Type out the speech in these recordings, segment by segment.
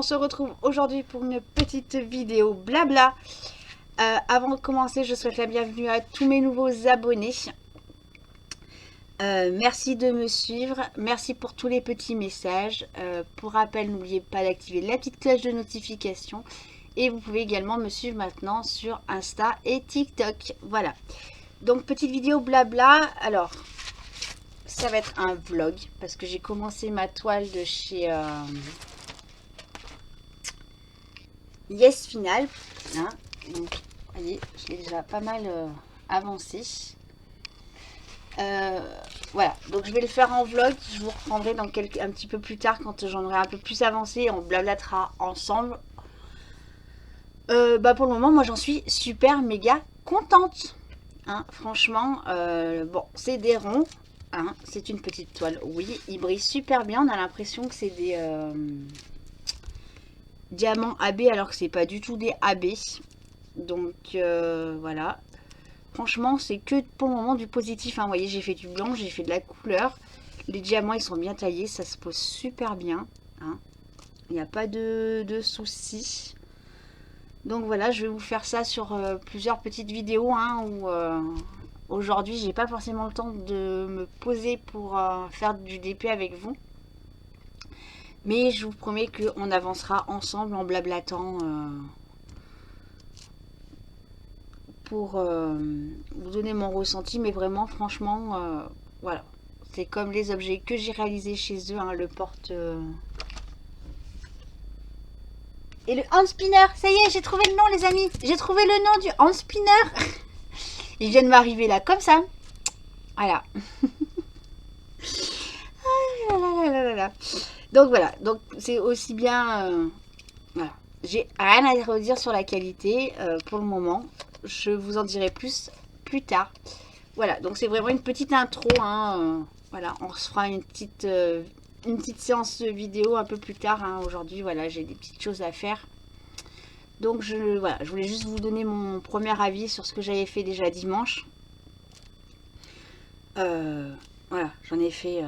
se retrouve aujourd'hui pour une petite vidéo blabla. Avant de commencer, je souhaite la bienvenue à tous mes nouveaux abonnés. Merci de me suivre, merci pour tous les petits messages. Pour rappel, n'oubliez pas d'activer la petite cloche de notification. Et vous pouvez également me suivre maintenant sur Insta et TikTok. Voilà. Donc, petite vidéo blabla. Alors, ça va être un vlog parce que j'ai commencé ma toile de chez Yes Final. Hein. Donc, voyez, je l'ai déjà pas mal avancé. Voilà, donc je vais le faire en vlog. Je vous reprendrai dans un petit peu plus tard quand j'en aurai un peu plus avancé. On blablatera ensemble. Pour le moment, moi j'en suis super méga contente. Hein, franchement, bon, c'est des ronds. Hein, c'est une petite toile. Oui, il brille super bien. On a l'impression que c'est des diamants AB alors que c'est pas du tout des AB. Donc voilà. Franchement, c'est que pour le moment du positif. Hein. Vous voyez, j'ai fait du blanc, j'ai fait de la couleur. Les diamants, ils sont bien taillés. Ça se pose super bien. Hein. Il n'y a pas de soucis. Donc voilà, je vais vous faire ça sur plusieurs petites vidéos. Hein, où aujourd'hui, j'ai pas forcément le temps de me poser pour faire du DP avec vous. Mais je vous promets qu'on avancera ensemble en blablatant. Pour vous donner mon ressenti, mais vraiment franchement voilà, c'est comme les objets que j'ai réalisés chez eux, hein, le porte et le hand spinner. Ça y est, j'ai trouvé le nom, les amis, j'ai trouvé le nom du hand spinner. Il vient de m'arriver là comme ça, voilà. Donc voilà, donc c'est aussi bien voilà, j'ai rien à redire sur la qualité pour le moment. Je vous en dirai plus tard. Voilà, donc c'est vraiment une petite intro. Hein, voilà, on se fera une petite séance vidéo un peu plus tard. Hein, aujourd'hui, voilà, j'ai des petites choses à faire. Donc voilà, je voulais juste vous donner mon premier avis sur ce que j'avais fait déjà dimanche. Voilà, j'en ai fait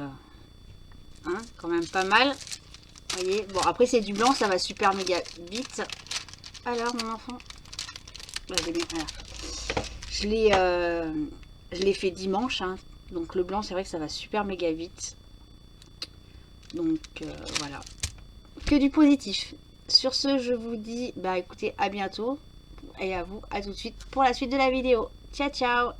quand même pas mal. Vous voyez, bon après c'est du blanc, ça va super méga vite. Alors mon enfant, voilà. Je l'ai fait dimanche, hein. Donc le blanc c'est vrai que ça va super méga vite. Donc voilà, que du positif. Sur ce, je vous dis bah écoutez, à bientôt, et à vous, à tout de suite pour la suite de la vidéo. Ciao ciao.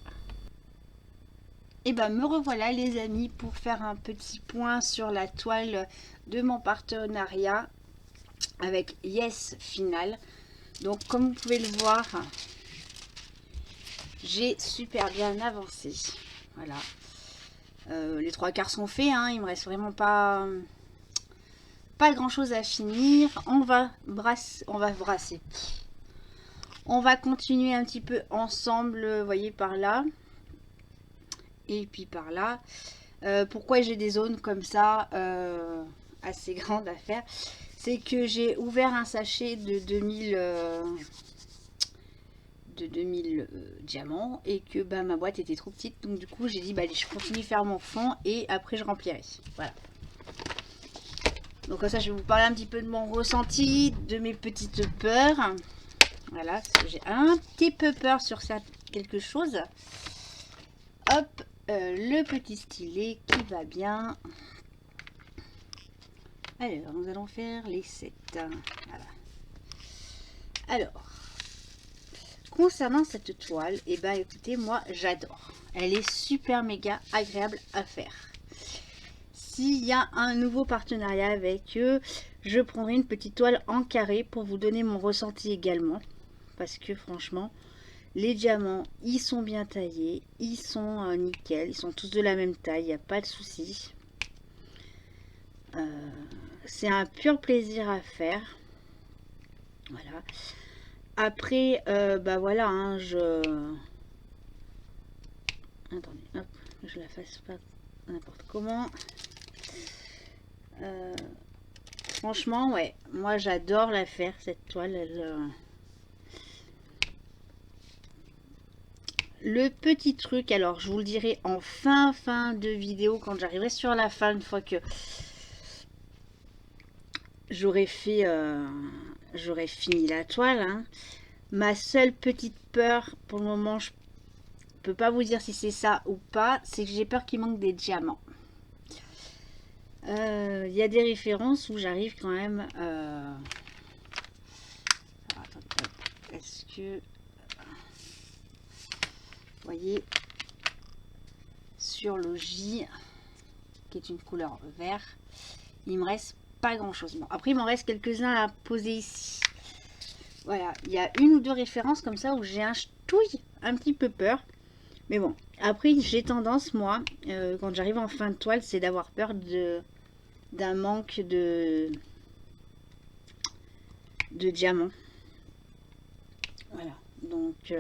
Et bah me revoilà les amis pour faire un petit point sur la toile de mon partenariat avec Yes Final. Donc comme vous pouvez le voir, j'ai super bien avancé. Voilà. Les trois quarts sont faits. Hein. Il me reste vraiment pas grand chose à finir. On va brasser. On va continuer un petit peu ensemble. Vous voyez par là. Et puis par là. Pourquoi j'ai des zones comme ça assez grandes à faire? C'est que j'ai ouvert un sachet de 2000 diamants et que bah, ma boîte était trop petite, donc du coup j'ai dit bah allez, je continue à faire mon fond et après je remplirai. Voilà, donc comme ça je vais vous parler un petit peu de mon ressenti, de mes petites peurs. Voilà, parce que j'ai un petit peu peur sur quelque chose. Hop, le petit stylet qui va bien. Alors nous allons faire les 7. Voilà. Alors concernant cette toile, et bah écoutez, moi j'adore. Elle est super méga agréable à faire. S'il y a un nouveau partenariat avec eux, je prendrai une petite toile en carré pour vous donner mon ressenti également. Parce que franchement, les diamants, ils sont bien taillés, ils sont nickel, ils sont tous de la même taille, il n'y a pas de souci. C'est un pur plaisir à faire. Voilà. Après, bah voilà, hein, attendez, hop, je la fasse pas n'importe comment. Franchement, ouais, moi j'adore la faire, cette toile. Le petit truc, alors je vous le dirai en fin de vidéo, quand j'arriverai sur la fin, une fois que j'aurais fini la toile, hein. Ma seule petite peur, pour le moment, je peux pas vous dire si c'est ça ou pas, c'est que j'ai peur qu'il manque des diamants. Il y a des références où j'arrive quand même... Est-ce que... Vous voyez, sur le J, qui est une couleur vert, il me reste pas grand chose. Bon, après il m'en reste quelques-uns à poser ici. Voilà, il y a une ou deux références comme ça où j'ai un petit peu peur. Mais bon, après j'ai tendance, moi, quand j'arrive en fin de toile, c'est d'avoir peur d'un manque de diamants. Voilà, donc...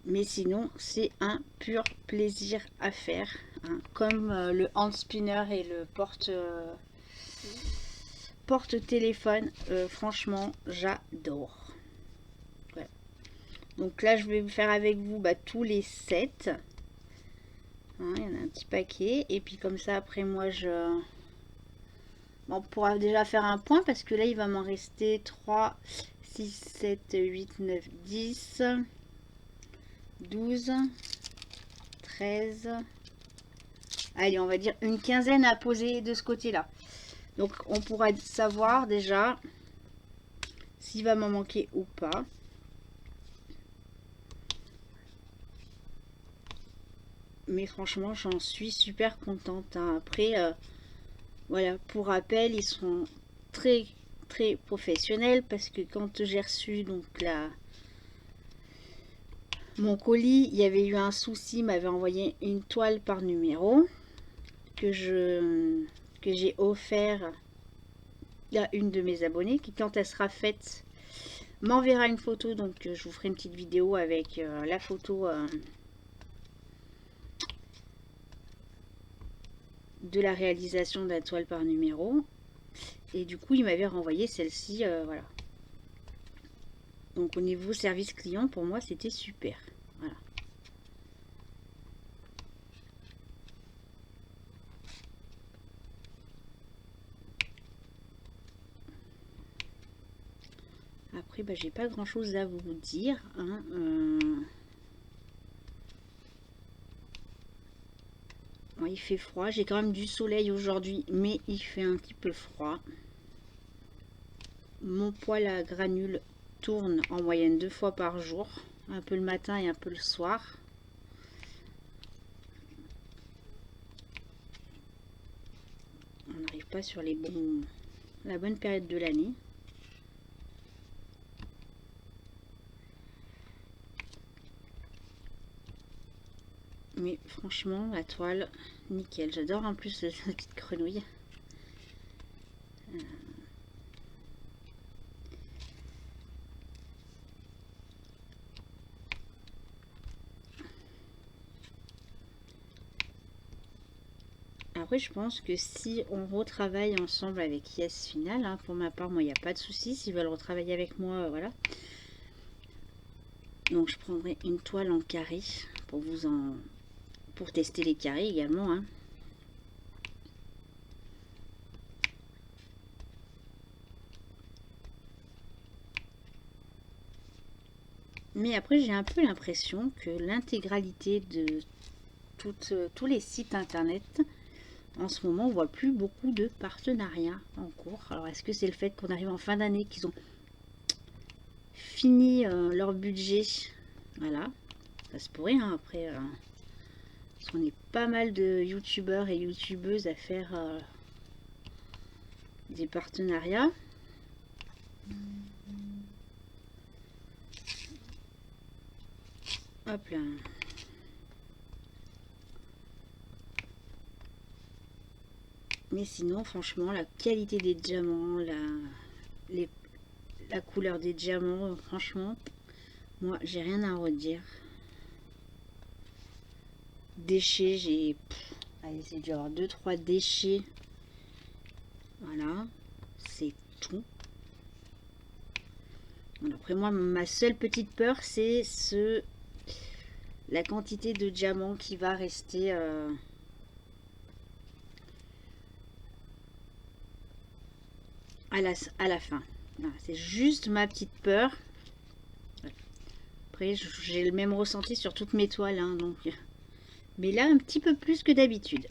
mais sinon, c'est un pur plaisir à faire, hein, comme le hand spinner et le porte-téléphone. Franchement, j'adore. Ouais. Donc là, je vais vous faire avec vous tous les sets. Hein, il y en a un petit paquet. Et puis comme ça, après moi, on pourra déjà faire un point parce que là, il va m'en rester 3, 6, 7, 8, 9, 10... 12, 13, allez, on va dire une quinzaine à poser de ce côté-là. Donc, on pourra savoir déjà s'il va m'en manquer ou pas. Mais franchement, j'en suis super contente, hein. Après, voilà, pour rappel, ils sont très, très professionnels parce que quand j'ai reçu donc mon colis, il y avait eu un souci, il m'avait envoyé une toile par numéro que j'ai offert à une de mes abonnées qui, quand elle sera faite, m'enverra une photo. Donc je vous ferai une petite vidéo avec la photo de la réalisation de la toile par numéro. Et du coup, il m'avait renvoyé celle-ci, voilà. Donc au niveau service client, pour moi, c'était super. Voilà. Après, j'ai pas grand chose à vous dire, hein. Bon, il fait froid. J'ai quand même du soleil aujourd'hui, mais il fait un petit peu froid. Mon poêle à granules tourne en moyenne 2 fois par jour, un peu le matin et un peu le soir. On n'arrive pas sur la bonne période de l'année. Mais franchement, la toile, nickel. J'adore en plus la petite grenouille. Après, je pense que si on retravaille ensemble avec Yes Final, hein, pour ma part, moi, il n'y a pas de souci. S'ils veulent retravailler avec moi, voilà. Donc, je prendrai une toile en carré pour tester les carrés également, hein. Mais après, j'ai un peu l'impression que l'intégralité de tous les sites internet, en ce moment, on voit plus beaucoup de partenariats en cours. Alors, est-ce que c'est le fait qu'on arrive en fin d'année, qu'ils ont fini leur budget? Voilà, ça se pourrait, hein, après. Parce qu'on est pas mal de youtubeurs et youtubeuses à faire des partenariats. Hop là. Mais sinon, franchement, la qualité des diamants, la couleur des diamants, franchement, moi, j'ai rien à redire. Déchets, allez, c'est dû avoir 2-3 déchets. Voilà, c'est tout. Bon, après moi, ma seule petite peur, c'est la quantité de diamants qui va rester à la fin. Voilà, c'est juste ma petite peur. Après, j'ai le même ressenti sur toutes mes toiles, hein, donc. Mais là, un petit peu plus que d'habitude.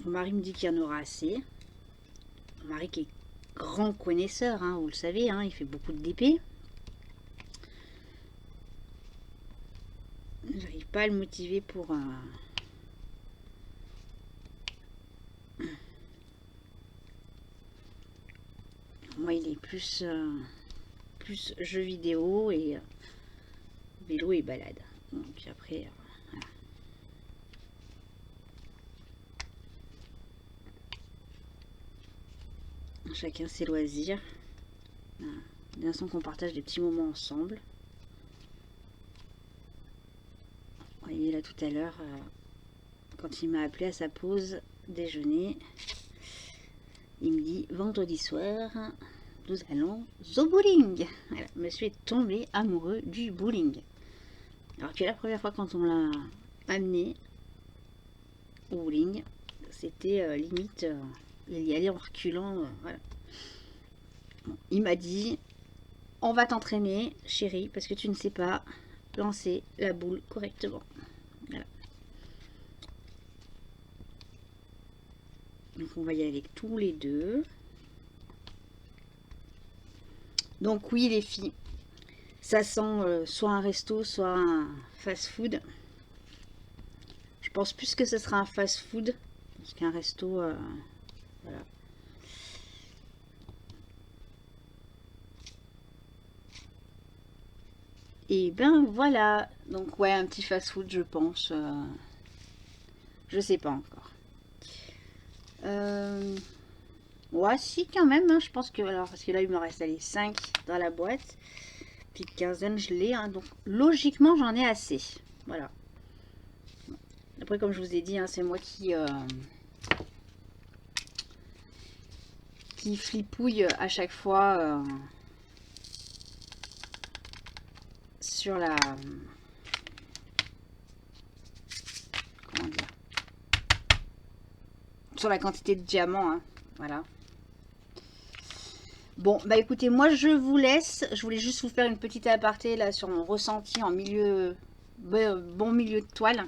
Mon mari me dit qu'il y en aura assez. Mon mari qui est grand connaisseur, hein, vous le savez, hein, il fait beaucoup de DP. J'arrive pas à le motiver pour... Moi, il est plus jeux vidéo et vélo et balade. Donc après, voilà. Chacun ses loisirs. Voilà. De toute façon qu'on partage des petits moments ensemble. Vous voyez là tout à l'heure, quand il m'a appelé à sa pause déjeuner, il me dit vendredi soir, nous allons au bowling. Voilà, monsieur est tombé amoureux du bowling. Alors que la première fois quand on l'a amené au bowling, c'était limite, il y allait en reculant. Voilà. Bon, il m'a dit, on va t'entraîner, chérie, parce que tu ne sais pas lancer la boule correctement. Voilà. Donc on va y aller tous les deux. Donc oui les filles, ça sent soit un resto, soit un fast-food. Je pense plus que ce sera un fast-food parce qu'un resto, voilà. Et ben voilà, donc ouais, un petit fast-food je pense. Je sais pas encore. Ouais, si quand même, hein, je pense que... Alors, parce que là, il me reste allez, 5 dans la boîte. Puis quinzaine, je l'ai. Hein, donc, logiquement, j'en ai assez. Voilà. Après, comme je vous ai dit, hein, c'est moi qui flipouille à chaque fois sur la... Comment dire? Sur la quantité de diamants, hein. Voilà. Bon, bah écoutez, moi je vous laisse. Je voulais juste vous faire une petite aparté là sur mon ressenti en milieu, bon milieu de toile.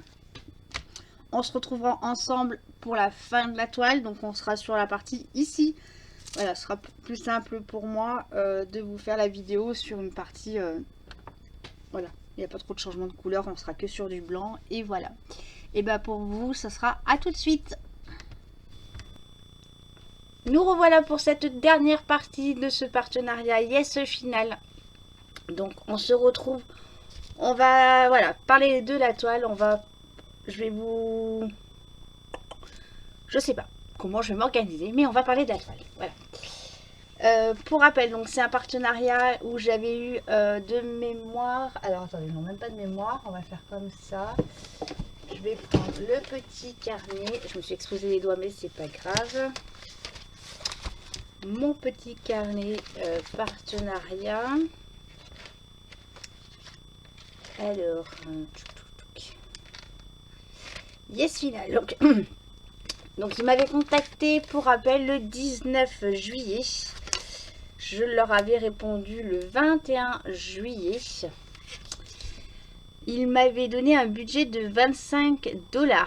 On se retrouvera ensemble pour la fin de la toile. Donc on sera sur la partie ici. Voilà, ce sera plus simple pour moi de vous faire la vidéo sur une partie... voilà, il n'y a pas trop de changement de couleur. On sera que sur du blanc. Et voilà. Et bah pour vous, ça sera à tout de suite. Nous revoilà pour cette dernière partie de ce partenariat Yes Final. Donc on se retrouve, on va voilà parler de la toile, je vais vous, je sais pas comment je vais m'organiser, mais on va parler de la toile. Voilà. Pour rappel, donc c'est un partenariat où j'avais eu de mémoire. Alors attendez, non même pas de mémoire, on va faire comme ça. Je vais prendre le petit carnet. Je me suis exposé les doigts, mais c'est pas grave. Mon petit carnet partenariat. Alors, Yes Final. Donc ils m'avaient contacté pour rappel le 19 juillet. Je leur avais répondu le 21 juillet. Ils m'avaient donné un budget de 25 $.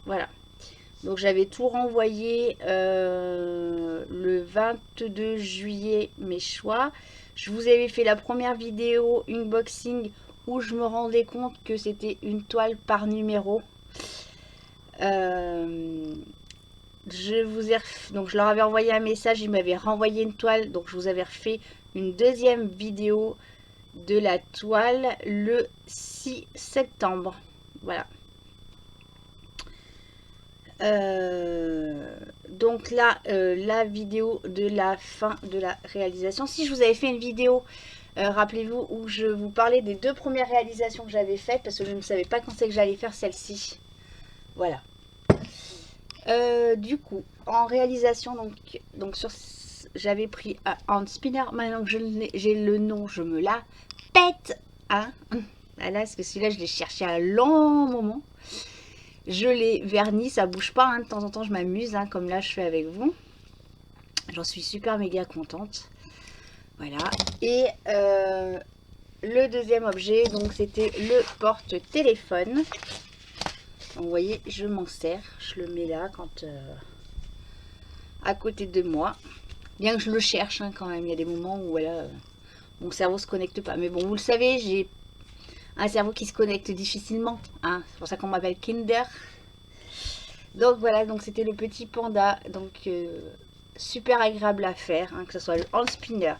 Voilà. Donc j'avais tout renvoyé le 22 juillet mes choix. Je vous avais fait la première vidéo unboxing où je me rendais compte que c'était une toile par numéro. Donc je leur avais envoyé un message, ils m'avaient renvoyé une toile. Donc je vous avais refait une deuxième vidéo de la toile le 6 septembre. Voilà. Donc là, la vidéo de la fin de la réalisation. Si je vous avais fait une vidéo, rappelez-vous, où je vous parlais des 2 premières réalisations que j'avais faites, parce que je ne savais pas quand c'est que j'allais faire celle-ci. Voilà. Du coup, en réalisation, donc sur, j'avais pris un hand spinner. Maintenant que j'ai le nom, je me la pète. Hein, voilà, parce que celui-là, je l'ai cherché à un long moment. Je les vernis, ça bouge pas, hein, de temps en temps je m'amuse, hein, comme là je fais avec vous. J'en suis super méga contente. Voilà. Et le deuxième objet, donc c'était le porte-téléphone. Donc, vous voyez, je m'en sers. Je le mets là quand à côté de moi. Bien que je le cherche, hein, quand même. Il y a des moments où voilà, mon cerveau se connecte pas. Mais bon, vous le savez, j'ai un cerveau qui se connecte difficilement. Hein. C'est pour ça qu'on m'appelle Kinder. Donc voilà, donc c'était le petit panda. Donc super agréable à faire, hein, que ce soit le hand spinner,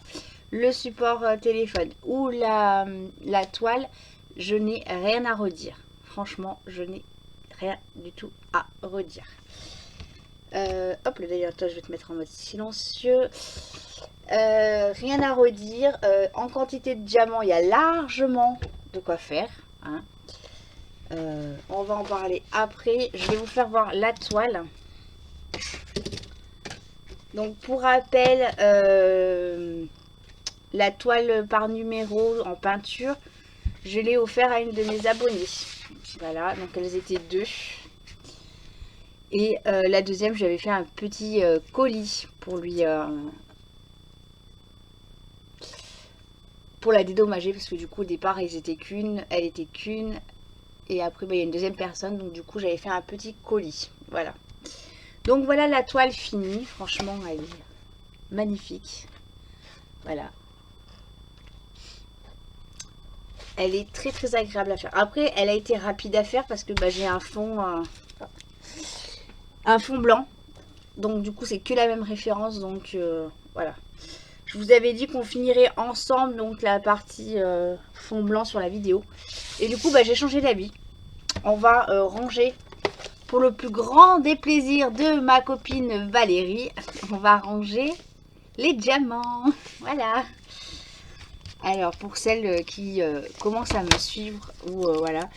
le support téléphone ou la toile. Je n'ai rien à redire. Franchement, je n'ai rien du tout à redire. Hop, d'ailleurs, toi, je vais te mettre en mode silencieux. Rien à redire. En quantité de diamants, il y a largement de quoi faire. Hein. On va en parler après. Je vais vous faire voir la toile. Donc, pour rappel, la toile par numéro en peinture, je l'ai offert à une de mes abonnées. Voilà, donc elles étaient 2. Et la deuxième, j'avais fait un petit colis pour lui... pour la dédommager, parce que du coup, au départ, elle était qu'une. Et après, bah, il y a une deuxième personne, donc du coup, j'avais fait un petit colis. Voilà. Donc voilà la toile finie. Franchement, elle est magnifique. Voilà. Elle est très très agréable à faire. Après, elle a été rapide à faire parce que bah, j'ai un fond blanc. Donc du coup, c'est que la même référence. Donc voilà. Je vous avais dit qu'on finirait ensemble donc la partie fond blanc sur la vidéo. Et du coup, bah, j'ai changé d'habit. On va ranger, pour le plus grand des plaisirs de ma copine Valérie, on va ranger les diamants. Voilà. Alors, pour celles qui commencent à me suivre, ou voilà,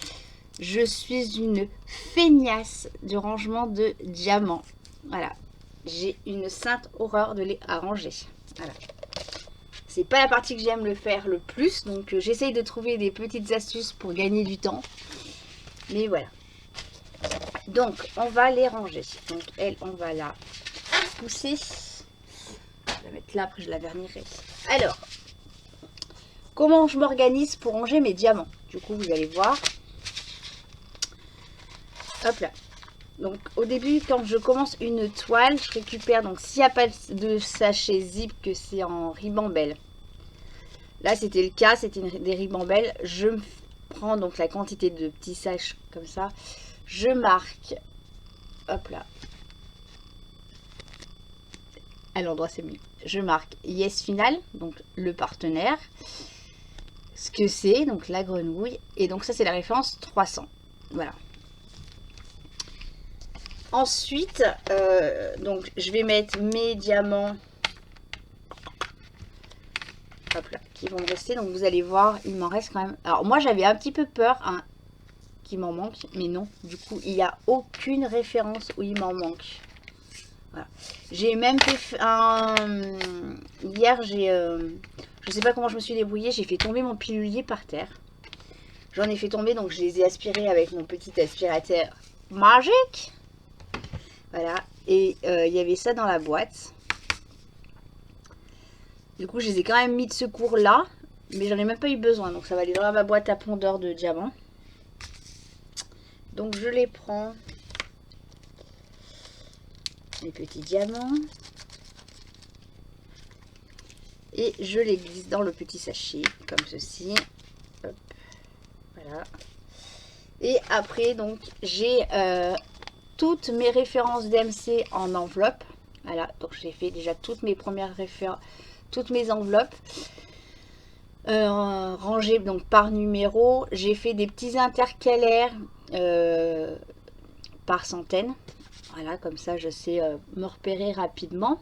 je suis une feignasse du rangement de diamants. Voilà. J'ai une sainte horreur de les ranger. Voilà. C'est pas la partie que j'aime le faire le plus, donc j'essaye de trouver des petites astuces pour gagner du temps. Mais voilà. Donc, on va les ranger. Donc, elle, on va la pousser. Je vais la mettre là, après je la vernirai. Alors, comment je m'organise pour ranger mes diamants? Du coup, vous allez voir. Hop là. Donc, au début, quand je commence une toile, je récupère, donc s'il n'y a pas de sachet zip, que c'est en ribambelle. Là, c'était le cas, c'était des ribambelles. Je prends donc la quantité de petits sachets comme ça. Je marque, hop là, à l'endroit c'est mieux. Je marque yes final, donc le partenaire, ce que c'est, donc la grenouille. Et donc ça c'est la référence 300. Voilà. Ensuite, donc je vais mettre mes diamants, hop là, qui vont me rester. Donc vous allez voir, il m'en reste quand même. Alors moi j'avais un petit peu peur, hein, qu'il m'en manque, mais non. Du coup, il n'y a aucune référence où il m'en manque. Voilà. J'ai même fait un... Hier, je sais pas comment je me suis débrouillée, j'ai fait tomber mon pilulier par terre. J'en ai fait tomber, donc je les ai aspirés avec mon petit aspirateur magique. Voilà. Et il y avait ça dans la boîte. Du coup, je les ai quand même mis de secours là. Mais j'en ai même pas eu besoin. Donc ça va aller dans ma boîte à pondeur de diamants. Donc je les prends. Les petits diamants. Et je les glisse dans le petit sachet. Comme ceci. Hop. Voilà. Et après, donc, j'ai toutes mes références DMC en enveloppe. Voilà, donc j'ai fait déjà toutes mes premières références, toutes mes enveloppes. Rangées donc par numéro. J'ai fait des petits intercalaires par centaines. Voilà, comme ça je sais me repérer rapidement.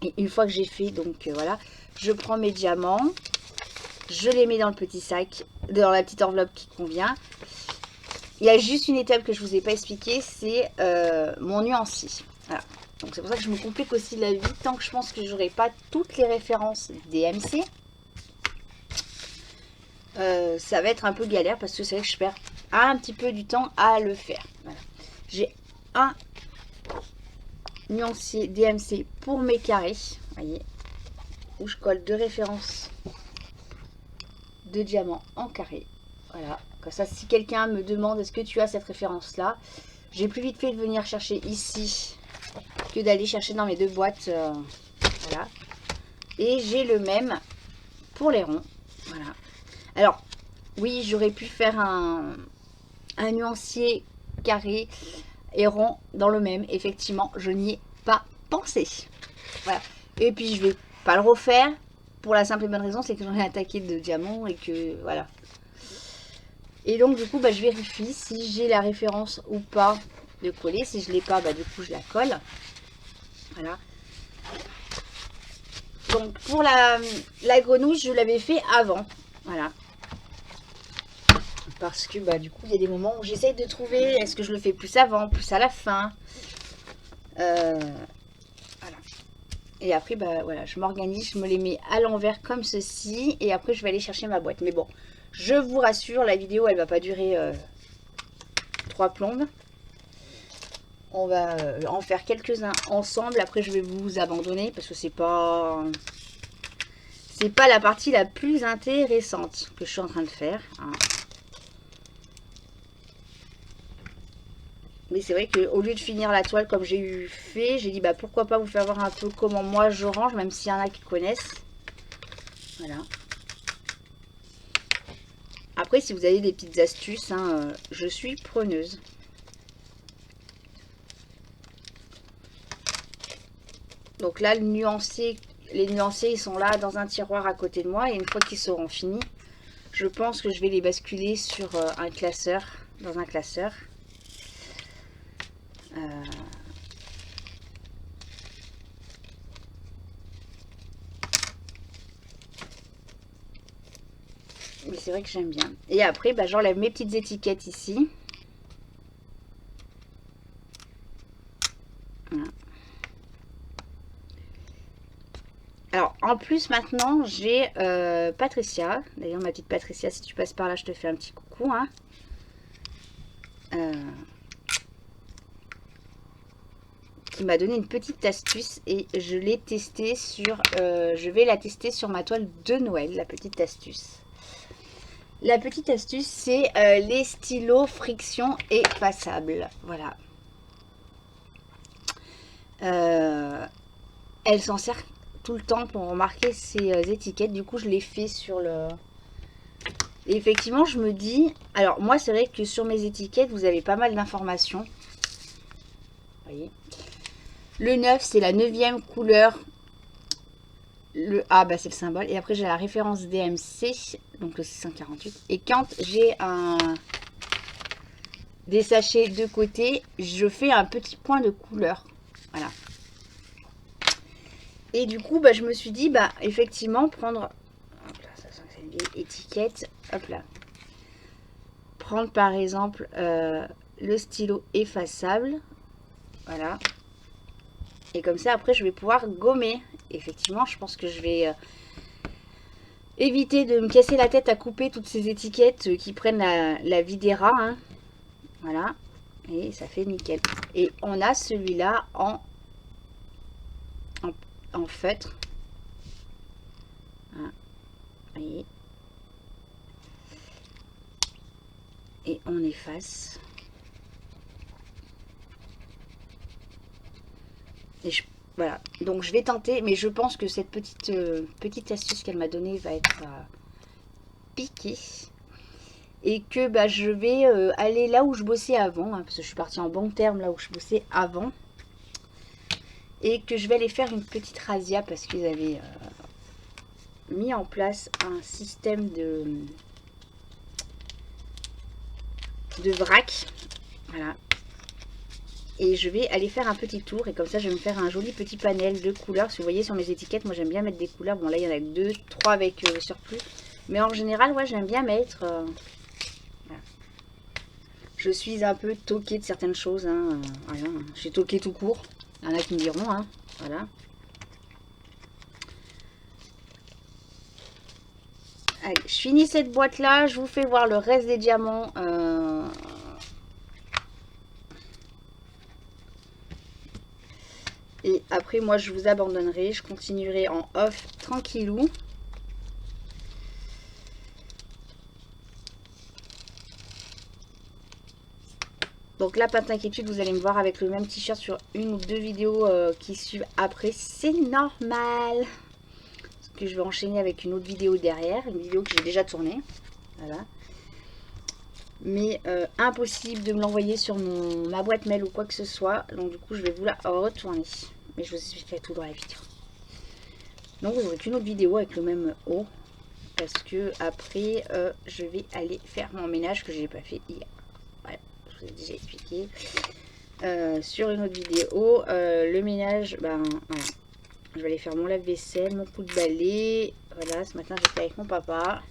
Et une fois que j'ai fait, donc voilà, je prends mes diamants. Je les mets dans le petit sac, dans la petite enveloppe qui convient. Il y a juste une étape que je vous ai pas expliquée, c'est mon nuancier. Voilà. Donc c'est pour ça que je me complique aussi la vie, tant que je pense que j'aurai pas toutes les références DMC. Ça va être un peu galère parce que c'est vrai que je perds un petit peu du temps à le faire. Voilà. J'ai un nuancier DMC pour mes carrés, voyez, où je colle 2 références de diamants en carré. Voilà, comme ça, si quelqu'un me demande est-ce que tu as cette référence-là, j'ai plus vite fait de venir chercher ici que d'aller chercher dans mes 2 boîtes. Voilà. Et j'ai le même pour les ronds. Voilà. Alors, oui, j'aurais pu faire un nuancier carré et rond dans le même. Effectivement, je n'y ai pas pensé. Voilà. Et puis, je vais pas le refaire pour la simple et bonne raison, c'est que j'en ai attaqué de diamants et que, voilà. Et donc, du coup, bah, je vérifie si j'ai la référence ou pas de coller. Si je l'ai pas, bah, du coup, je la colle. Voilà. Donc, pour la grenouille, je l'avais fait avant. Voilà. Parce que, bah, du coup, il y a des moments où j'essaye de trouver, est-ce que je le fais plus avant, plus à la fin. Voilà. Et après, bah, voilà, je m'organise, je me les mets à l'envers comme ceci. Et après, je vais aller chercher ma boîte. Mais bon, je vous rassure, la vidéo, elle va pas durer 3 plombes. On va en faire quelques-uns ensemble. Après, je vais vous abandonner parce que c'est pas la partie la plus intéressante que je suis en train de faire. Hein. Mais c'est vrai qu'au lieu de finir la toile comme j'ai eu fait, j'ai dit bah pourquoi pas vous faire voir un peu comment moi je range, même s'il y en a qui connaissent. Voilà. Après, si vous avez des petites astuces, hein, je suis preneuse. Donc là, les nuanciers, ils sont là dans un tiroir à côté de moi. Et une fois qu'ils seront finis, je pense que je vais les basculer sur un classeur, dans un classeur. Mais c'est vrai que j'aime bien. Et après, bah, j'enlève mes petites étiquettes ici. Voilà. Alors, en plus, maintenant, j'ai Patricia. D'ailleurs, ma petite Patricia, si tu passes par là, je te fais un petit coucou. Hein. Qui m'a donné une petite astuce et je l'ai testée sur... je vais la tester sur ma toile de Noël, la petite astuce. La petite astuce, c'est les stylos friction effaçables. Voilà. Elle s'en sert tout le temps pour marquer ses étiquettes. Du coup, je l'ai fait sur le... Et effectivement, je me dis... Alors, moi, c'est vrai que sur mes étiquettes, vous avez pas mal d'informations. Vous voyez. Le 9, c'est la 9e couleur. Le A, bah, c'est le symbole. Et après, j'ai la référence DMC, donc le 648. Et quand j'ai des sachets de côté, je fais un petit point de couleur. Voilà. Et du coup, bah, je me suis dit, bah, effectivement, prendre... Hop là, ça sent que c'est une vieille étiquette. Hop là. Prendre, par exemple, le stylo effaçable. Voilà. Et comme ça, après, je vais pouvoir gommer. Effectivement, je pense que je vais éviter de me casser la tête à couper toutes ces étiquettes qui prennent la vie des rats. Hein. Voilà. Et ça fait nickel. Et on a celui-là en feutre. Voilà. Vous voyez. Et on efface. Et voilà, donc je vais tenter, mais je pense que cette petite astuce qu'elle m'a donnée va être piquée. Et que bah, je vais aller là où je bossais avant, hein, parce que je suis partie en bon terme là où je bossais avant. Et que je vais aller faire une petite razzia parce qu'ils avaient mis en place un système de vrac. Voilà. Et je vais aller faire un petit tour et comme ça je vais me faire un joli petit panel de couleurs. Si vous voyez sur mes étiquettes, moi j'aime bien mettre des couleurs. Bon là il y en a 2, 3 avec surplus. Mais en général, ouais, j'aime bien mettre... voilà. Je suis un peu toquée de certaines choses. Hein, voilà. Je suis toquée tout court. Il y en a qui me diront. Hein, voilà. Allez, je finis cette boîte là. Je vous fais voir le reste des diamants après moi je vous abandonnerai, je continuerai en off tranquillou. Donc là, pas d'inquiétude, vous allez me voir avec le même t-shirt sur une ou deux vidéos qui suivent après. C'est normal. Parce que je vais enchaîner avec une autre vidéo derrière. Une vidéo que j'ai déjà tournée. Voilà. Mais impossible de me l'envoyer sur ma boîte mail ou quoi que ce soit. Donc du coup, je vais vous la retourner. Mais je vous expliquerai tout dans la vidéo. Donc vous n'aurez qu'une autre vidéo avec le même haut. Parce que après, je vais aller faire mon ménage que je n'ai pas fait hier. Je vous ai déjà expliqué sur une autre vidéo. Le ménage, ben voilà, je vais aller faire mon lave-vaisselle, mon coup de balai. Voilà, ce matin j'étais avec mon papa.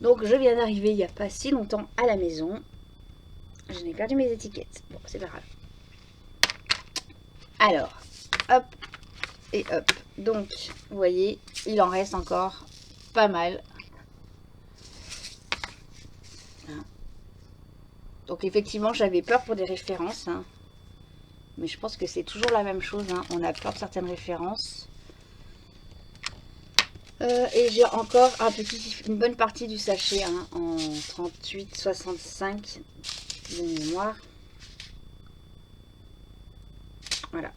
Donc je viens d'arriver il n'y a pas si longtemps à la maison. Je n'ai perdu mes étiquettes. Bon, c'est pas grave. Alors, hop et hop. Donc, vous voyez, il en reste encore pas mal. Donc effectivement, j'avais peur pour des références. Hein. Mais je pense que c'est toujours la même chose. Hein. On a peur de certaines références. Et j'ai encore une bonne partie du sachet hein, en 38,65 de mémoire. Voilà.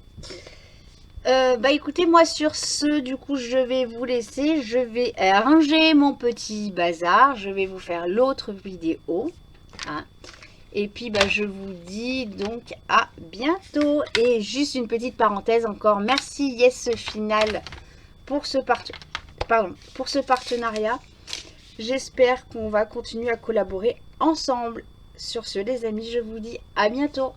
Bah écoutez, moi sur ce, du coup, je vais vous laisser. Je vais ranger mon petit bazar. Je vais vous faire l'autre vidéo. Hein. Et puis, bah, je vous dis donc à bientôt. Et juste une petite parenthèse encore. Merci Yes Final pour ce partenariat. J'espère qu'on va continuer à collaborer ensemble. Sur ce, les amis, je vous dis à bientôt.